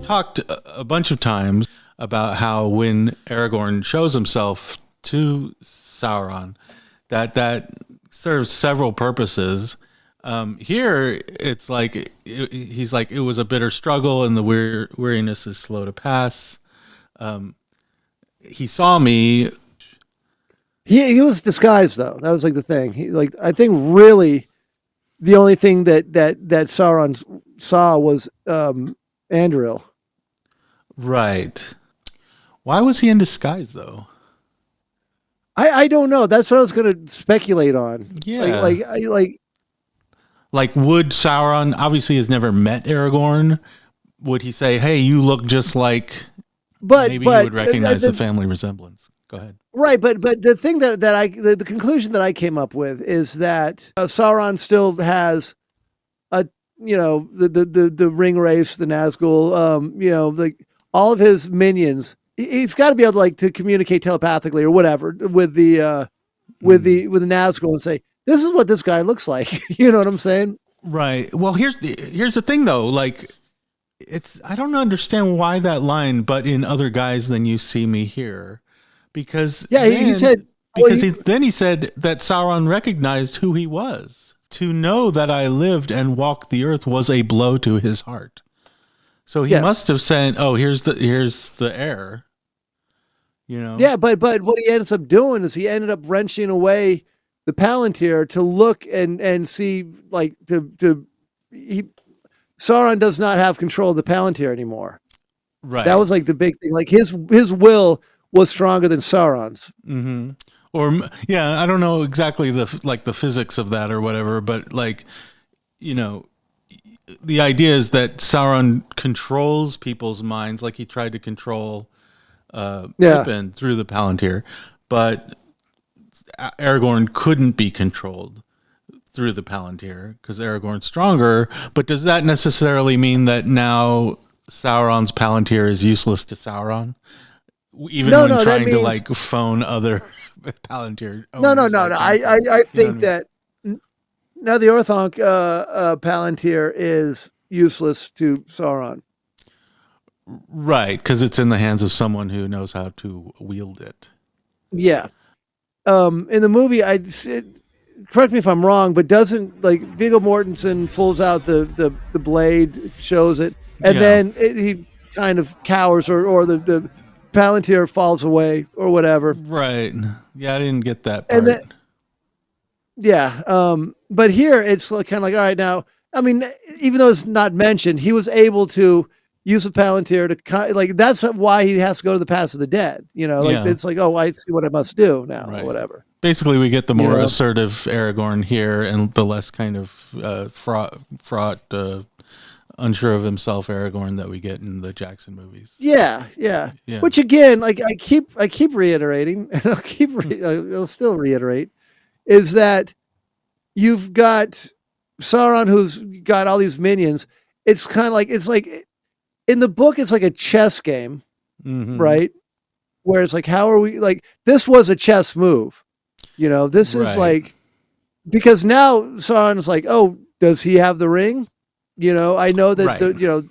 talked a bunch of times about how when Aragorn shows himself to Sauron, that serves several purposes. Here, it's like he's like, it was a bitter struggle, and the weariness is slow to pass. He saw me. He was disguised though. That was like the thing. I think really the only thing that Sauron saw was Anduril. Right. Why was he in disguise though? I don't know. That's what I was going to speculate on. Yeah. Like would Sauron, obviously has never met Aragorn, would he say, "Hey, you look just like," maybe he would recognize the family resemblance. Go ahead. Right, but the thing the conclusion that I came up with is that Sauron still has the ring wraiths, the Nazgul, like all of his minions. He's got to be able to communicate telepathically or whatever with the Nazgul and say, this is what this guy looks like. You know what I'm saying? Right. Well, here's the thing though. Like, I don't understand why that line, but in other guys than you see me here, because he said he said that Sauron recognized who he was. To know that I lived and walked the earth was a blow to his heart. So he must have said, "Oh, here's the heir." You know. Yeah, but what he ends up doing is he ended up wrenching away the Palantir to look and see, like, Sauron does not have control of the Palantir anymore. Right. That was like the big thing. Like his will was stronger than Sauron's. Mm-hmm. Or I don't know exactly the physics of that or whatever, but the idea is that Sauron controls people's minds, like he tried to control Pippin through the Palantir, but Aragorn couldn't be controlled through the Palantir because Aragorn's stronger. But does that necessarily mean that now Sauron's Palantir is useless to Sauron? Even when trying to phone other Palantir owners? No. I think that now the Orthanc Palantir is useless to Sauron. Right, because it's in the hands of someone who knows how to wield it. Yeah. In the movie, correct me if I'm wrong, but doesn't Viggo Mortensen pulls out the blade, shows it, and then he kind of cowers, or the Palantir falls away or whatever. Right. Yeah, I didn't get that part. But here it's kind of like, all right, now, I mean, even though it's not mentioned, he was able to use the Palantir to that's why he has to go to the Pass of the Dead. It's like, oh, I see what I must do now, or whatever. Basically, we get the more assertive Aragorn here, and the less kind of fraught, unsure of himself Aragorn that we get in the Jackson movies. Yeah. Which again, I keep reiterating, and I'll still reiterate, is that you've got Sauron who's got all these minions. It's kind of like in the book, it's like a chess game, right? Where it's like, how are we this was a chess move, This is because now Sauron's like, oh, does he have the ring? I know that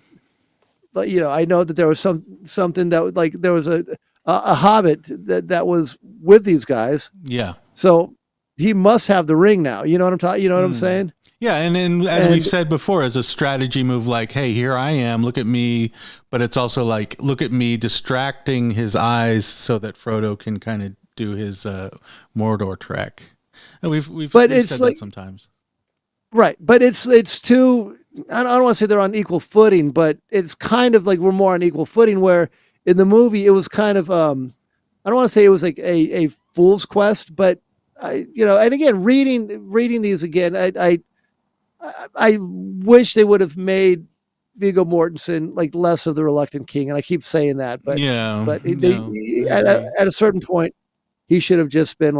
I know that there was something that there was a hobbit that was with these guys. Yeah. So he must have the ring now. You know what I'm talking? You know what I'm saying? Yeah, and as we've said before, as a strategy move, hey, here I am, look at me. But it's also look at me, distracting his eyes so that Frodo can kind of do his Mordor trek. And we've said that sometimes. Right, but it's too. I don't want to say they're on equal footing, but it's kind of like we're more on equal footing. Where in the movie it was kind of I don't want to say it was like a fool's quest, but and again reading these again, I wish they would have made Viggo Mortensen less of the reluctant king, and I keep saying that, but at a certain point he should have just been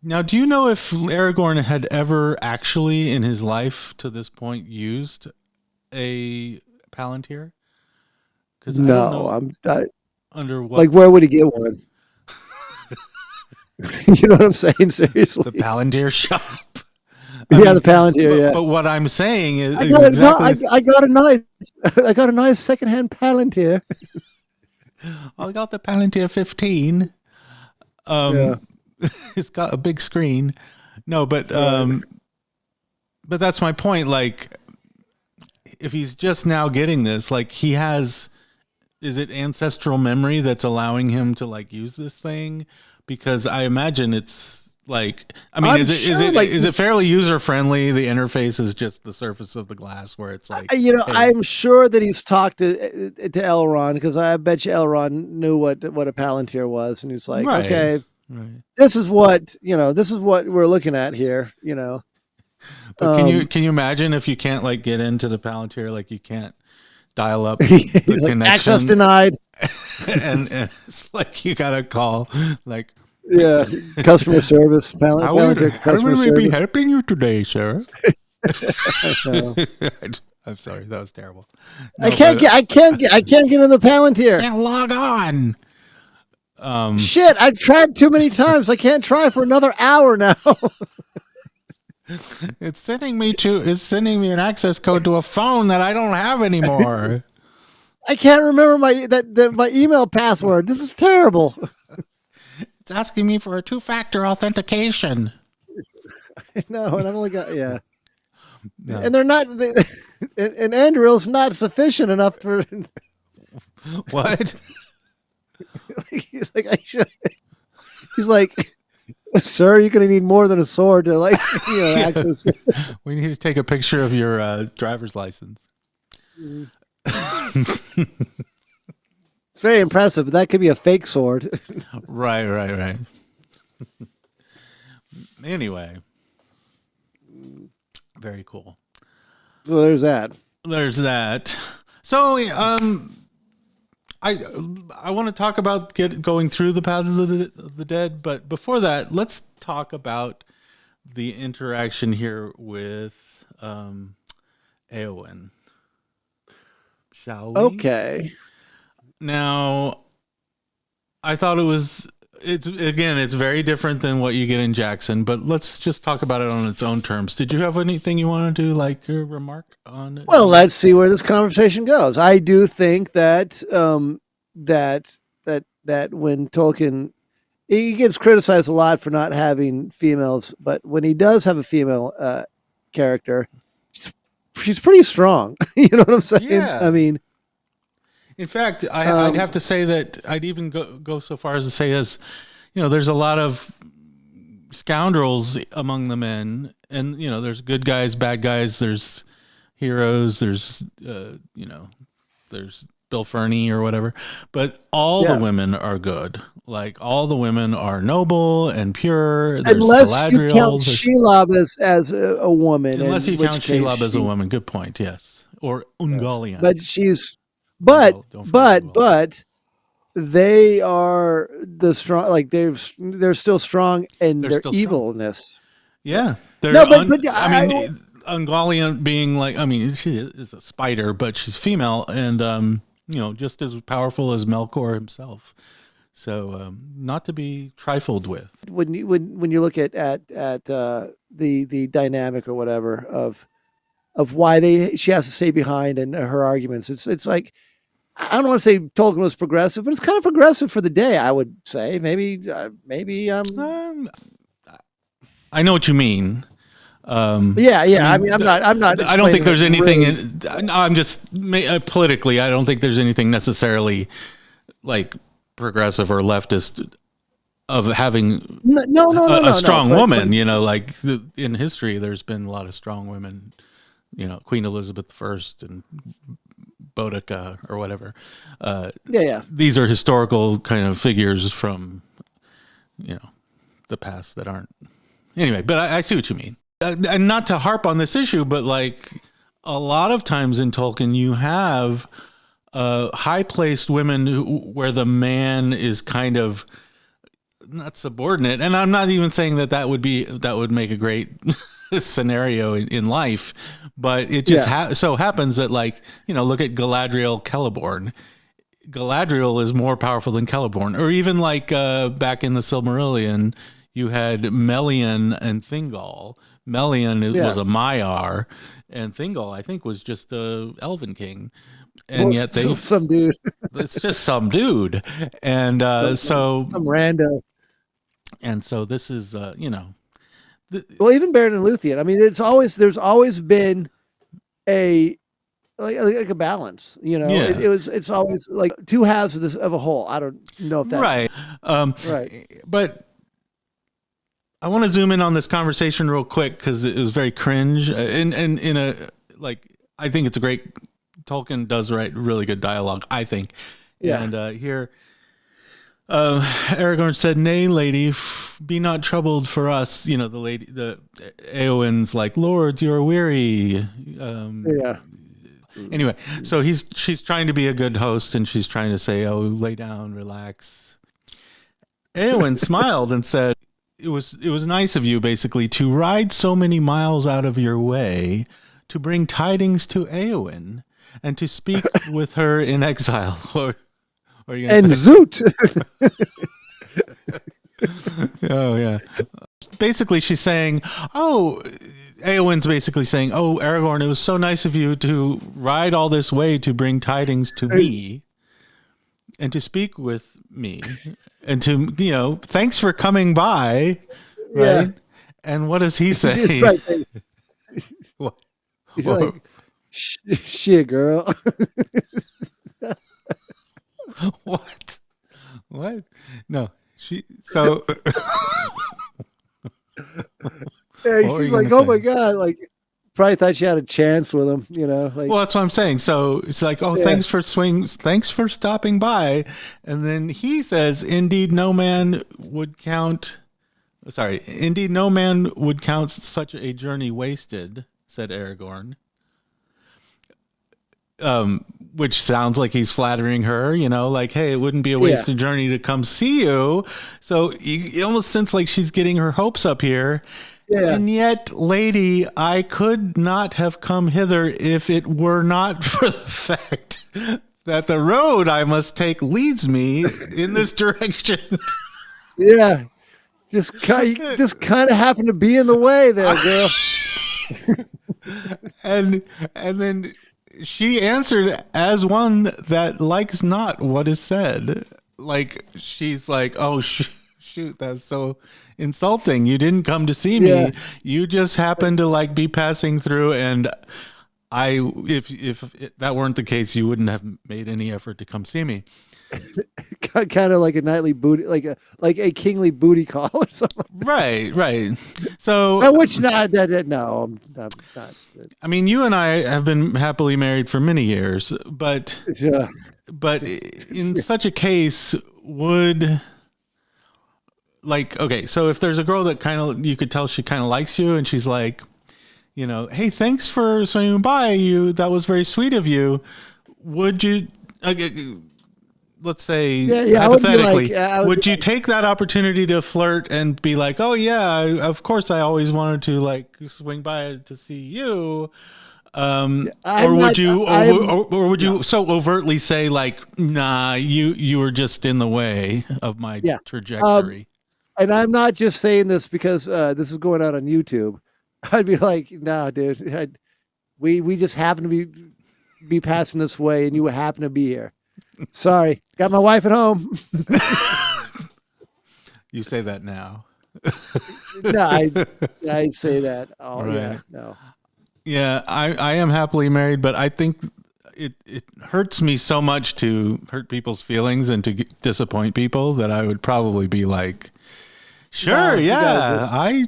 Now, do you know if Aragorn had ever actually in his life to this point used a Palantir? Because under what? Where would he get one? You know what I'm saying? Seriously, the Palantir shop. The Palantir. But what I'm saying is, I got a nice secondhand Palantir. I got the Palantir 15. It's got a big screen. No, but that's my point. Like, if he's just now getting this, like he has, is it ancestral memory that's allowing him to like use this thing? Because I imagine it's like, I mean, is it fairly user friendly? The interface is just the surface of the glass where it's like, hey. I'm sure that he's talked to Elrond, because I bet you Elrond knew what a Palantir was, and he's like, okay, this is what we're looking at here, But can you imagine if you can't like get into the Palantir, like you can't dial up the connection, like, access denied, and it's like you gotta call like customer service. How would we be helping you today, sir? I'm sorry, that was terrible. No, I can't get in the Palantir. Can't log on. Shit, I've tried too many times. I can't try for another hour now. It's sending me an access code to a phone that I don't have anymore. I can't remember my email password. This is terrible. It's asking me for a 2-factor authentication. I know, and I've only got No. And they're not. And Andurill's not sufficient enough for. What? He's like, I should. He's like, sir, you're going to need more than a sword to access. We need to take a picture of your driver's license. It's very impressive, but that could be a fake sword. Right. Anyway, very cool. So there's that. So, I want to talk about going through the paths of the dead, but before that, let's talk about the interaction here with Eowyn. Shall we? Okay. Now, I thought it's very different than what you get in Jackson, but let's just talk about it on its own terms. Did you have anything you want to do, like a remark on it? Well, let's see where this conversation goes. I do think that that when Tolkien, he gets criticized a lot for not having females, but when he does have a female character, she's pretty strong. You know what I'm saying? Yeah. I mean, in fact, I'd have to say that I'd even go so far as to say, there's a lot of scoundrels among the men, and there's good guys, bad guys, there's heroes, there's there's Bill Ferny or whatever, but all the women are good. Like, all the women are noble and pure. There's unless Galadriel, you count Shelob as a woman. Unless you count Shelob as a woman. Good point. Yes. Or Ungoliant. But but they are the strong, like they're still strong in their evilness. Yeah. Ungoliant being like, she is a spider, but she's female and, just as powerful as Melkor himself. So, not to be trifled with. When you look at the dynamic or whatever of why she has to stay behind and her arguments, it's like, I don't want to say Tolkien was progressive, but it's kind of progressive for the day, I would say. Maybe I know what you mean. Yeah. I mean, I'm not. I don't think there's anything. I'm just politically. I don't think there's anything necessarily like progressive or leftist of having a strong woman. Like in history, there's been a lot of strong women. Queen Elizabeth I and Boudica or whatever. These are historical kind of figures from the past that aren't. Anyway, but I see what you mean. And not to harp on this issue, but like a lot of times in Tolkien, you have high-placed women where the man is kind of not subordinate. And I'm not even saying that would make a great scenario in life, but it just so happens that, like, look at Galadriel, Celeborn. Galadriel is more powerful than Celeborn, or even like back in the Silmarillion. you had Melian and Thingol. Melian was a Maiar, and Thingol, I think, was just a Elven king. And yet some dude. It's just some dude. And some rando. And so this is, well, even Baron and Luthien. I mean, there's always been a like a balance, you know. Yeah. It's always like two halves of a whole. I don't know if that's right. Right. But I want to zoom in on this conversation real quick because it was very cringe. And in a I think it's a great. Tolkien does write really good dialogue, I think. Yeah. And here, Aragorn said, "Nay, lady, be not troubled for us." You know, the Eowyn's like, "Lords, you are weary." Anyway, so she's trying to be a good host, and she's trying to say, "Oh, lay down, relax." Eowyn smiled and said, "It was nice of you, basically, to ride so many miles out of your way to bring tidings to Eowyn and to speak with her in exile." Or you and say? Zoot. Oh yeah. Basically, she's saying, "Oh." Eowyn's basically saying, "Oh, Aragorn, it was so nice of you to ride all this way to bring tidings to me and to speak with me and to, thanks for coming by." Right. Yeah. And what does he say? Right. What? He's like, shit, girl. What? No, so. Yeah, she's like, "Oh my god!" Like, probably thought she had a chance with him, Like, well, that's what I'm saying. So it's like, "Oh, thanks for stopping by," and then he says, "Indeed, no man would count. Indeed, no man would count such a journey wasted," said Aragorn. Which sounds like he's flattering her, like, "Hey, it wouldn't be a wasted journey to come see you." So you almost sense like she's getting her hopes up here. Yeah. "And yet, lady, I could not have come hither if it were not for the fact that the road I must take leads me in this direction." Yeah. Just kind of happened to be in the way there, girl. and then she answered as one that likes not what is said. Like, she's like, "Oh, shoot, that's so insulting. You didn't come to see me. Yeah. You just happened to be passing through, and if that weren't the case, you wouldn't have made any effort to come see me." Kind of like a nightly booty, like a kingly booty call or something. Right. So, no, I'm not. I mean, you and I have been happily married for many years, but in such a case, would. Okay, so if there's a girl that you could tell she kind of likes you, and she's like, "Hey, thanks for swinging by. That was very sweet of you." Would you, let's say, hypothetically, would you take that opportunity to flirt and be like, "Oh yeah, of course, I always wanted to swing by to see you," or would you so overtly say "Nah, you were just in the way of my trajectory"? And I'm not just saying this because this is going out on YouTube. I'd be like, "Nah, dude, we just happen to be passing this way, and you happen to be here. Sorry, got my wife at home." You say that now. No, I'd say that. Oh, right. Yeah, no. Yeah, I am happily married, but I think it hurts me so much to hurt people's feelings and to disappoint people that I would probably be like, "Sure, yeah, I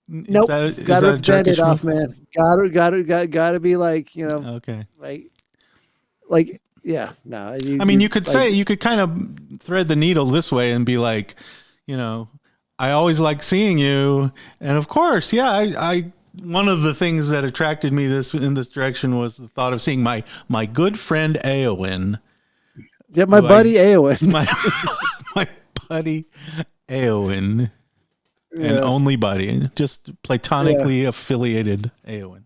nope, gotta bend it off, man. Gotta be like, okay, like, yeah, no. I mean, you could say, you could kind of thread the needle this way and be like, "I always like seeing you, and of course, yeah, I one of the things that attracted me in this direction was the thought of seeing my good friend Eowyn." Yeah, my buddy Eowyn. My buddy Eowyn. Yeah. And only buddy, just platonically affiliated Eowyn.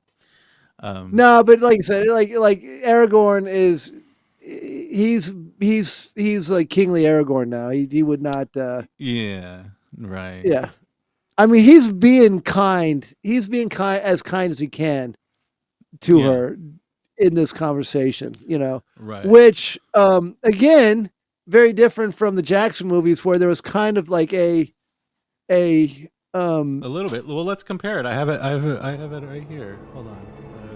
No, but like I said, like Aragorn is, he's like kingly Aragorn now. He would not. Yeah. Right. Yeah. I mean, he's being kind. He's being as kind as he can to her in this conversation, Right. which, again, very different from the Jackson movies where there was kind of like a little bit. Well, let's compare it. I have it right here. Hold on.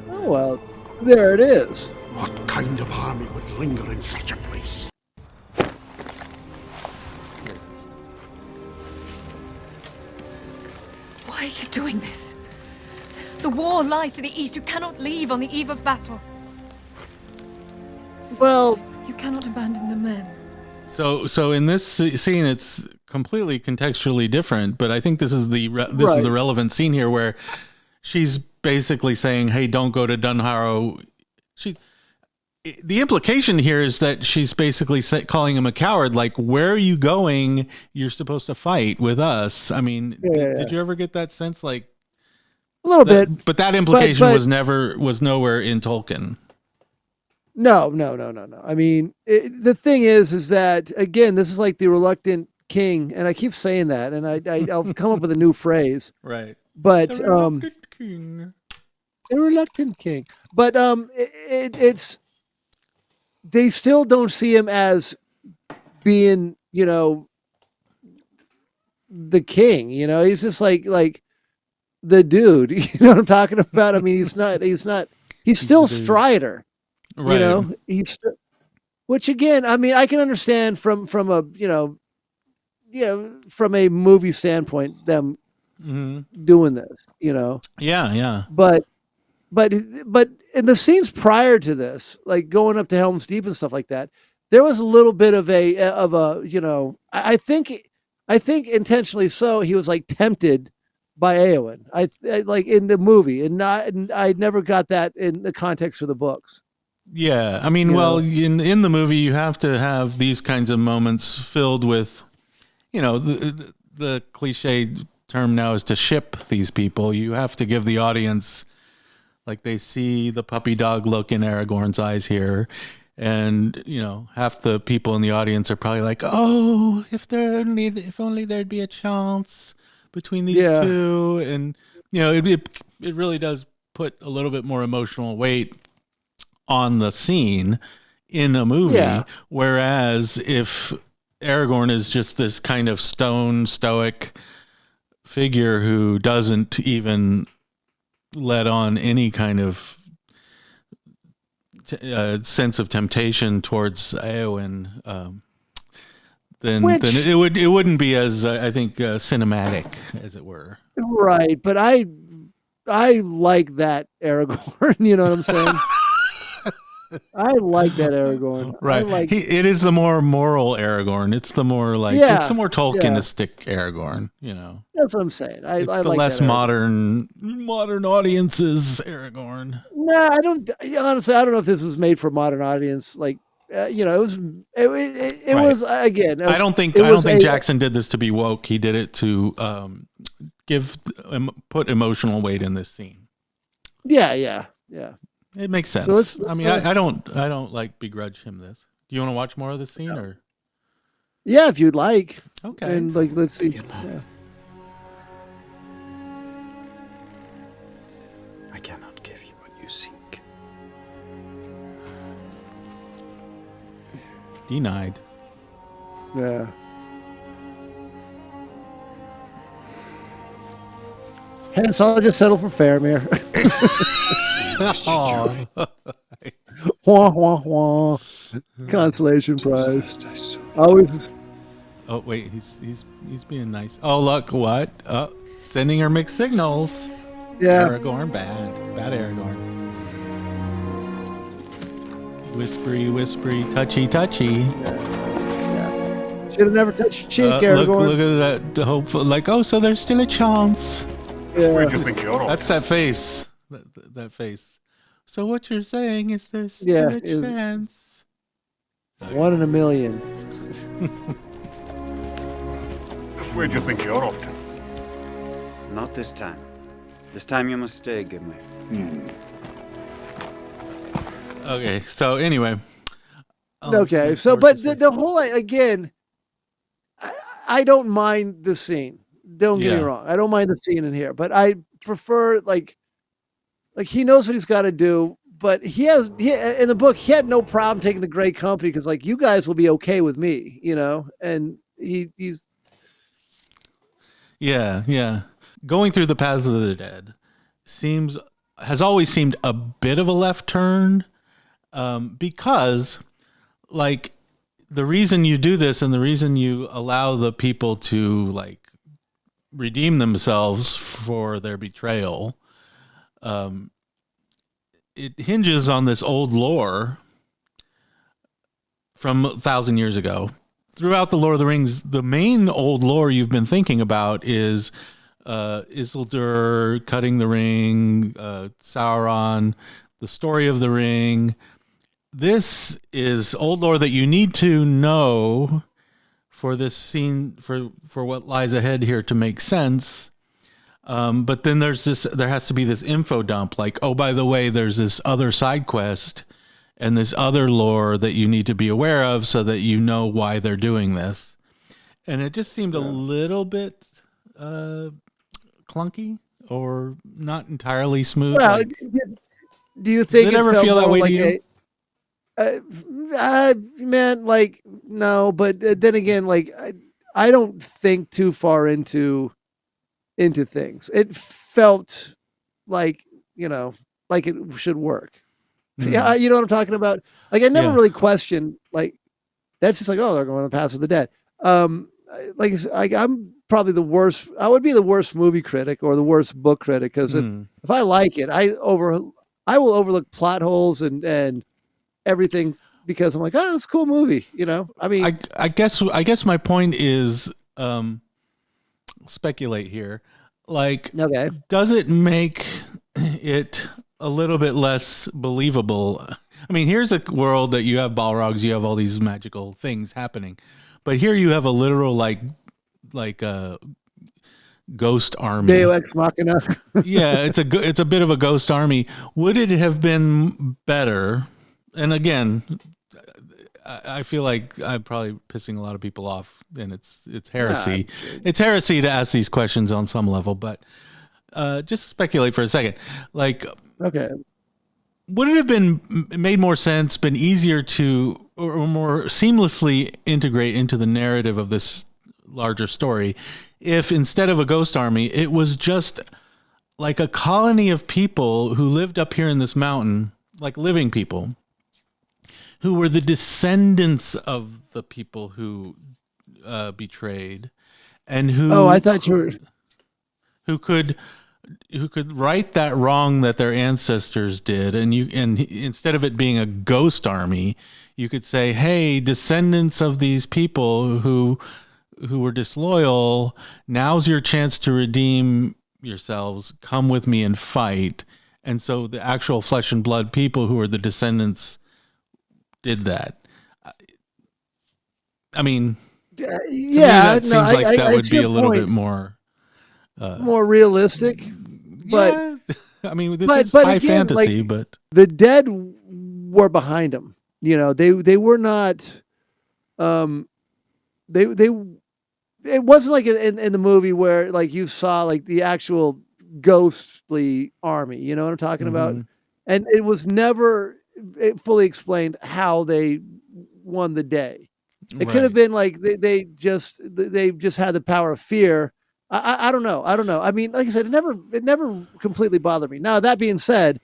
Oh, well, there it is. What kind of army would linger in such a place? Why are you doing this? The war lies to the east. You cannot leave on the eve of battle. Well, you cannot abandon the men. So in this scene, it's completely contextually different, but I think this is the is the relevant scene here where she's basically saying, "Hey, don't go to Dunharrow." The implication here is that she's basically calling him a coward. Like, where are you going? You're supposed to fight with us. I mean, did you ever get that sense? Like a little bit, but that implication was nowhere in Tolkien. No. I mean, the thing is that again, this is like the reluctant king, and I keep saying that, and I'll come up with a new phrase, right? But the reluctant king, the reluctant king. But it's they still don't see him as being, the king. He's just like the dude. You know what I'm talking about? I mean, he's not. He's still Strider. Right. Which again, I mean, I can understand from a from a movie standpoint them doing this, Yeah. But in the scenes prior to this, like going up to Helm's Deep and stuff like that, there was a little bit of a I think intentionally so. He was like tempted by Eowyn. I like in the movie, and I never got that in the context of the books. Yeah, I mean, in the movie, you have to have these kinds of moments filled with, the cliche term now is to ship these people. You have to give the audience, like, they see the puppy dog look in Aragorn's eyes here, and half the people in the audience are probably like, "Oh, if only there'd be a chance between these two," and it really does put a little bit more emotional weight on the scene in a movie, whereas if Aragorn is just this kind of stoic figure who doesn't even let on any kind of sense of temptation towards Eowyn, then it wouldn't be as I think cinematic, as it were. Right, but I like that Aragorn. You know what I'm saying? I like that Aragorn. Right. It is the more moral Aragorn. It's the more it's the more Tolkienistic Aragorn, That's what I'm saying. It's the like less modern audiences Aragorn. No, I don't. Honestly, I don't know if this was made for a modern audience. Like, it was. It was again. I don't think Jackson did this to be woke. He did it to put emotional weight in this scene. Yeah. It makes sense. So I don't like begrudge him this. Do you want to watch more of this scene or? Yeah, if you'd like. Okay. And let's see. Yeah. I cannot give you what you seek. Denied. Yeah. Hence, I'll just settle for Faramir. Wah, wah, wah. Consolation prize. Always. Oh wait, he's being nice. Oh look, what? Sending her mixed signals. Yeah. Aragorn, bad Aragorn. Whispery, touchy. Yeah. Should have never touched your cheek, Aragorn. Look at that hopeful. Like, oh, so there's still a chance. Yeah. Where do you think you're off? That's that face. That face. So what you're saying is there's still a chance. 1 in a million. Where do you think you're off to? Not this time. This time you must stay, Gimli. Okay, so anyway. Okay, so but the whole again, I don't mind the scene. Don't get me wrong. I don't mind the scene in here, but I prefer like he knows what he's got to do. But he in the book, he had no problem taking the Grey Company because like you guys will be okay with me, and he's. Yeah. Going through the paths of the dead has always seemed a bit of a left turn, because like the reason you do this and the reason you allow the people to like redeem themselves for their betrayal, it hinges on this old lore from 1,000 years ago. Throughout the Lord of the Rings, the main old lore you've been thinking about is Isildur cutting the ring, Sauron, the story of the ring. This is old lore that you need to know for this scene, for what lies ahead here to make sense. But then there has to be this info dump, like, oh, by the way, there's this other side quest and this other lore that you need to be aware of so that you know why they're doing this. And it just seemed a little bit clunky or not entirely smooth. Well, do you think did it ever feel that way to you? Man, like, no, but then again, like, I don't think too far into things. It felt like, like it should work. Yeah, you know what I'm talking about? Like, I never really questioned, like, that's just like, oh, they're going to pass with the dead. Like, I'm probably the worst. I would be the worst movie critic or the worst book critic because if I like it, I will overlook plot holes and everything because I'm like, oh, it's a cool movie. I mean, I guess my point is speculate here. Like, okay, does it make it a little bit less believable? I mean, here's a world that you have Balrogs, you have all these magical things happening, but here you have a literal like a ghost army. Deus Ex Machina. Yeah, it's a bit of a ghost army. Would it have been better? And again, I feel like I'm probably pissing a lot of people off, and it's heresy. Yeah. It's heresy to ask these questions on some level, but just speculate for a second. Like, okay, would it have been made more sense, been easier to, or more seamlessly integrate into the narrative of this larger story if instead of a ghost army, it was just like a colony of people who lived up here in this mountain, like living people, who were the descendants of the people who betrayed, and who? Oh, I thought you were. Who could right that wrong that their ancestors did, and instead of it being a ghost army, you could say, "Hey, descendants of these people who were disloyal, now's your chance to redeem yourselves. Come with me and fight." And so the actual flesh and blood people who are the descendants did that. I mean, yeah, that seems like that would be a little bit more realistic. But yeah, I mean, this is high fantasy, but the dead were behind them. They were not. They it wasn't like in the movie where like you saw like the actual ghostly army. You know what I'm talking about? And it was never fully explained how they won the day. It could have been like they just had the power of fear. I don't know. I mean, like I said, it never completely bothered me. Now that being said,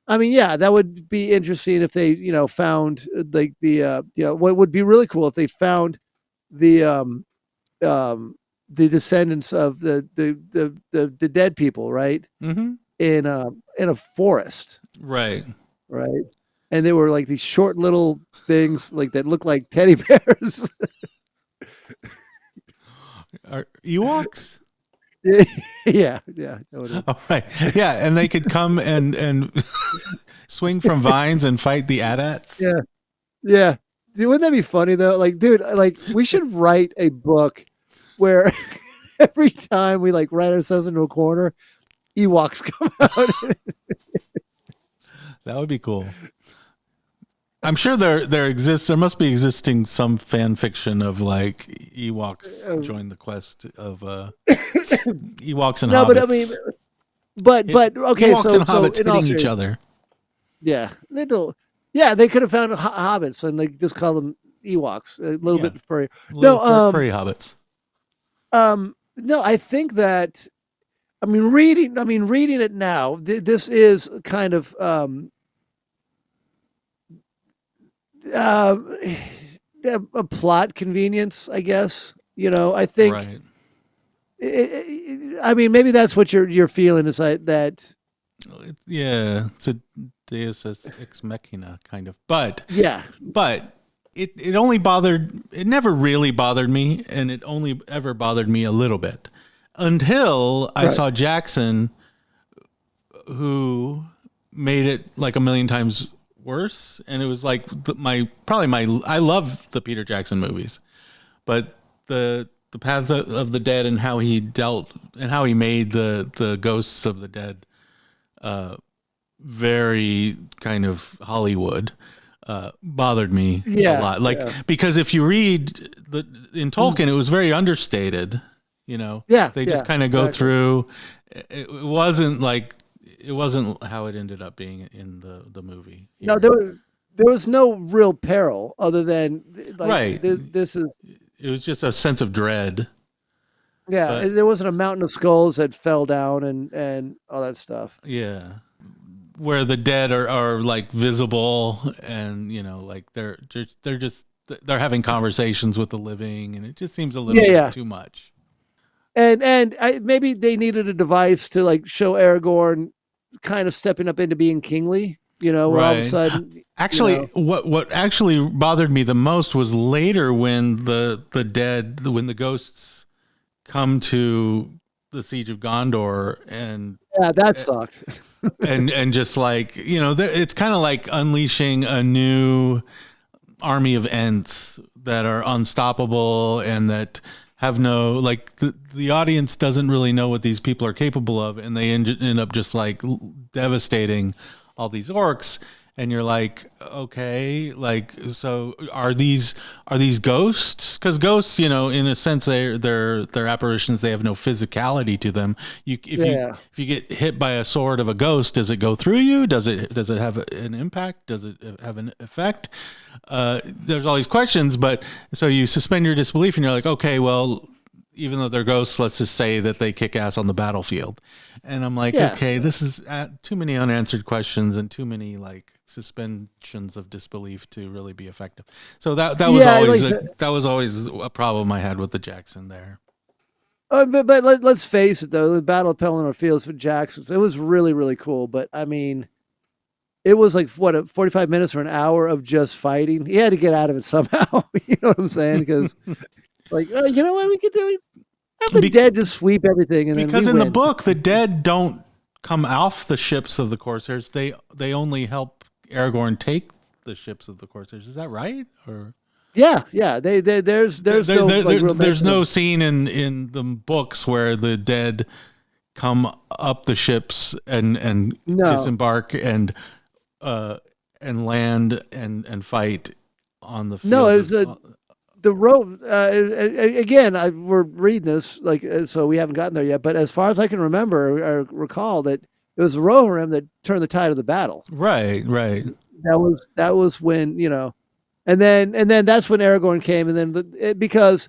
I mean, yeah, that would be interesting if they found like the what would be really cool if they found the descendants of the dead people, right? In a forest, right, and they were like these short little things like that look like teddy bears. Are Ewoks? Yeah. All right, yeah, and they could come and swing from vines and fight the AT-ATs. Yeah. Wouldn't that be funny though? Like, dude, like we should write a book where every time we like write ourselves into a corner, Ewoks come out. That would be cool. I'm sure there must be existing some fan fiction of like Ewoks join the quest of Ewoks and hobbits. But I mean, but okay, Ewoks and hobbits hitting each other. Yeah, they could have found hobbits and they just call them Ewoks. A little bit furry. Furry hobbits. No, I think that. I mean, reading it now. This is kind of a plot convenience, I guess. I think. Right. I mean, maybe that's what you're feeling is that. Yeah, it's a Deus ex machina kind of, but it only it never really bothered me, and it only ever bothered me a little bit until I saw Jackson, who made it like a million times worse, and it was like I love the Peter Jackson movies, but the Paths of the Dead and how he dealt and how he made the ghosts of the dead very kind of Hollywood bothered me a lot. Because if you read in Tolkien, it was very understated. They just kind of go through. It wasn't how it ended up being in the movie. Here. No, there was no real peril other than this is. It was just a sense of dread. Yeah, there wasn't a mountain of skulls that fell down and all that stuff. Yeah, where the dead are like visible, and like they're having conversations with the living, and it just seems a little bit too much. And maybe they needed a device to like show Aragorn kind of stepping up into being kingly. Where all of a sudden. Actually, what actually bothered me the most was later when the ghosts come to the Siege of Gondor and that sucked. and just like it's kind of like unleashing a new army of Ents that are unstoppable and that have no the audience doesn't really know what these people are capable of, and they end up just like devastating all these orcs. And you're like, okay, so are these ghosts? Because ghosts, in a sense, they're apparitions. They have no physicality to them. If you get hit by a sword of a ghost, does it go through you? Does it have an impact? Does it have an effect? There's all these questions, but so you suspend your disbelief, and you're like, okay, well, even though they're ghosts, let's just say that they kick ass on the battlefield. And I'm like, okay, this is too many unanswered questions and too many suspensions of disbelief to really be effective. So that was always a problem I had with the Jackson there. But let's face it, though, the Battle of Pelennor Fields for Jackson, it was really, really cool. But I mean, it was like 45 minutes or an hour of just fighting. He had to get out of it somehow. You know what I'm saying? Because it's like, oh, you know what we could do? Have the dead just sweep everything, and because then in the book, the dead don't come off the ships of the Corsairs. They only help Aragorn take the ships of the Corsairs. Is that right? Or yeah. There's no scene in the books where the dead come up the ships and disembark and land and fight on the field. No, it was the rope. Again, we're reading this so we haven't gotten there yet. But as far as I can remember, I recall that it was the Rohirrim that turned the tide of the battle. Right. That was when and then that's when Aragorn came, and then because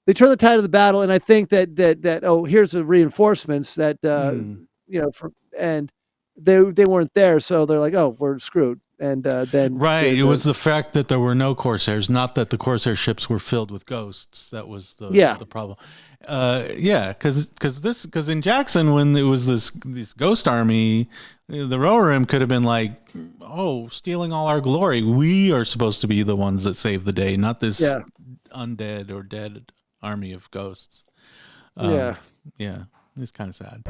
they turned the tide of the battle, and I think that here's the reinforcements that and they weren't there, so they're like, oh, we're screwed. And then it was the fact that there were no Corsairs, not that the Corsair ships were filled with ghosts. That was the problem. Because in Jackson, when it was this ghost army, the Rohirrim could have been like, oh, stealing all our glory. We are supposed to be the ones that save the day, not this undead or dead army of ghosts. It's kind of sad.